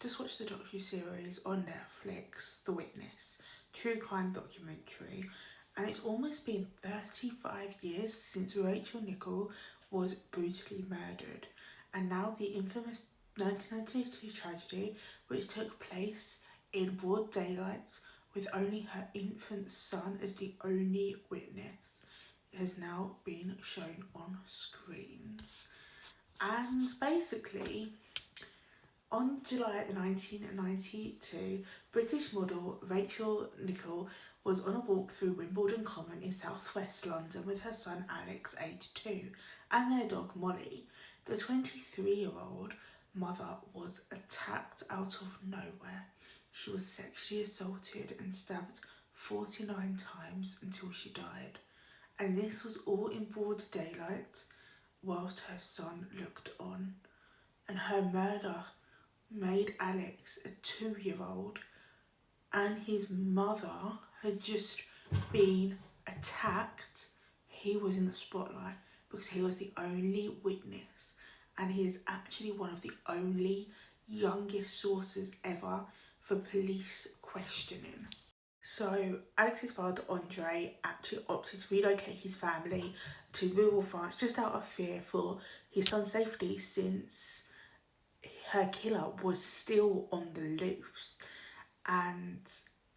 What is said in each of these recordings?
just watched the docu-series on Netflix, The Witness, true crime documentary, and it's almost been 35 years since Rachel Nichols was brutally murdered. And now the infamous 1992 tragedy, which took place in broad daylight with only her infant son as the only witness, has now been shown on screens. And basically, on July 1992, British model Rachel Nichols was on a walk through Wimbledon Common in southwest London with her son Alex, aged 2, and their dog Molly. The 23-year-old mother was attacked out of nowhere. She was sexually assaulted and stabbed 49 times until she died. And this was all in broad daylight whilst her son looked on. And her murder made Alex a 2-year-old, and his mother had just been attacked. He was in the spotlight because he was the only witness, and he is actually one of the only youngest sources ever for police questioning. So Alex's father Andre actually opted to relocate his family to rural France just out of fear for his son's safety, since her killer was still on the loose. And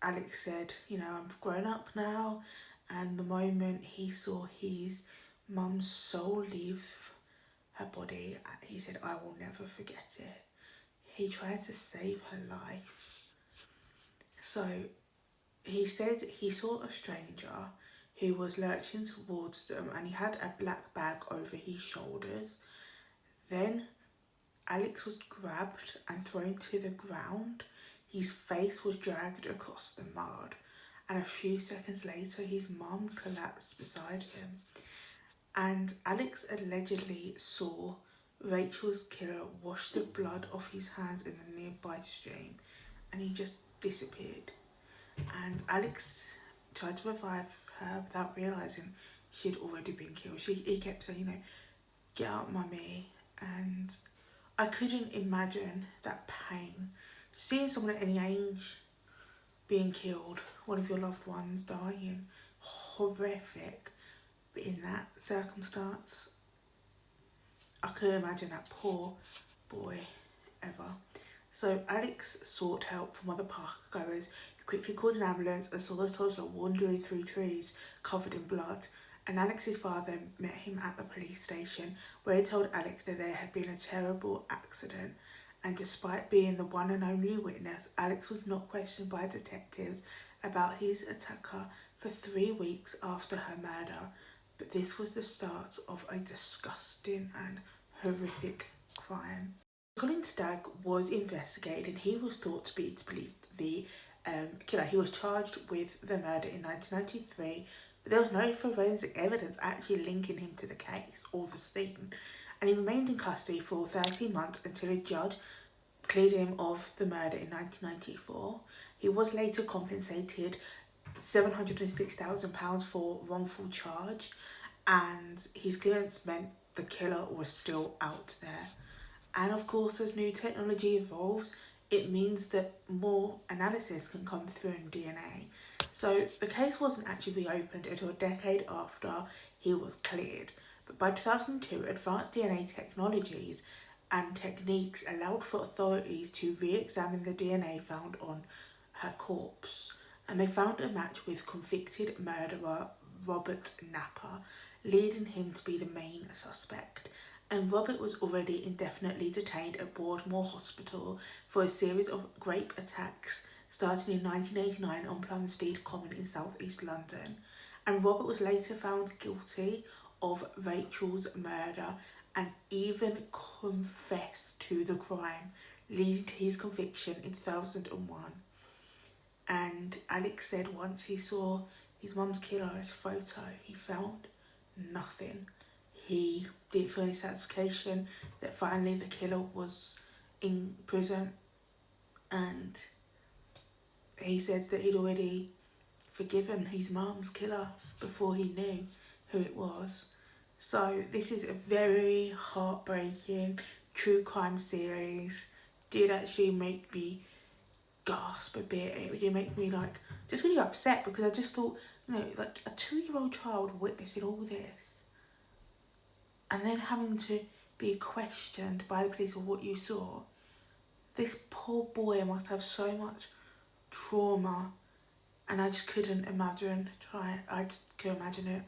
Alex said, I'm grown up now, and the moment he saw his mum's soul leave her body, he said, I will never forget it. He tried to save her life. So he said he saw a stranger who was lurching towards them, and he had a black bag over his shoulders. Then Alex was grabbed and thrown to the ground. His face was dragged across the mud, and a few seconds later his mum collapsed beside him. And Alex allegedly saw Rachel's killer wash the blood off his hands in the nearby stream, and he just disappeared. And Alex tried to revive her without realising she'd already been killed. He kept saying, get out, mummy. And I couldn't imagine that pain. Seeing someone at any age being killed, one of your loved ones dying, horrific. But in that circumstance, I couldn't imagine that poor boy ever. So Alex sought help from other park goers, who quickly called an ambulance and saw the toddler wandering through trees covered in blood. And Alex's father met him at the police station, where he told Alex that there had been a terrible accident. And despite being the one and only witness, Alex was not questioned by detectives about his attacker for 3 weeks after her murder. But this was the start of a disgusting and horrific crime. Colin Stagg was investigated, and he was thought to be the killer. He was charged with the murder in 1993, but there was no forensic evidence actually linking him to the case or the scene, and he remained in custody for 13 months until a judge cleared him of the murder in 1994. He was later compensated £706,000 for wrongful charge, and his clearance meant the killer was still out there. And of course, as new technology evolves, it means that more analysis can come through in DNA. So the case wasn't actually reopened until a decade after he was cleared. But by 2002, advanced DNA technologies and techniques allowed for authorities to re-examine the DNA found on her corpse. And they found a match with convicted murderer Robert Napper, leading him to be the main suspect. And Robert was already indefinitely detained at Broadmoor Hospital for a series of grape attacks starting in 1989 on Plumstead Common in southeast London. And Robert was later found guilty of Rachel's murder and even confessed to the crime, leading to his conviction in 2001. And Alex said once he saw his mum's killer's photo, he found nothing. He didn't feel any satisfaction that finally the killer was in prison, and he said that he'd already forgiven his mum's killer before he knew who it was. So this is a very heartbreaking true crime series. did actually make me gasp a bit. It did make me like just really upset because I just thought, like a 2-year-old child witnessing all this and then having to be questioned by the police of what you saw. This poor boy must have so much trauma, and I just couldn't imagine. I just couldn't imagine it.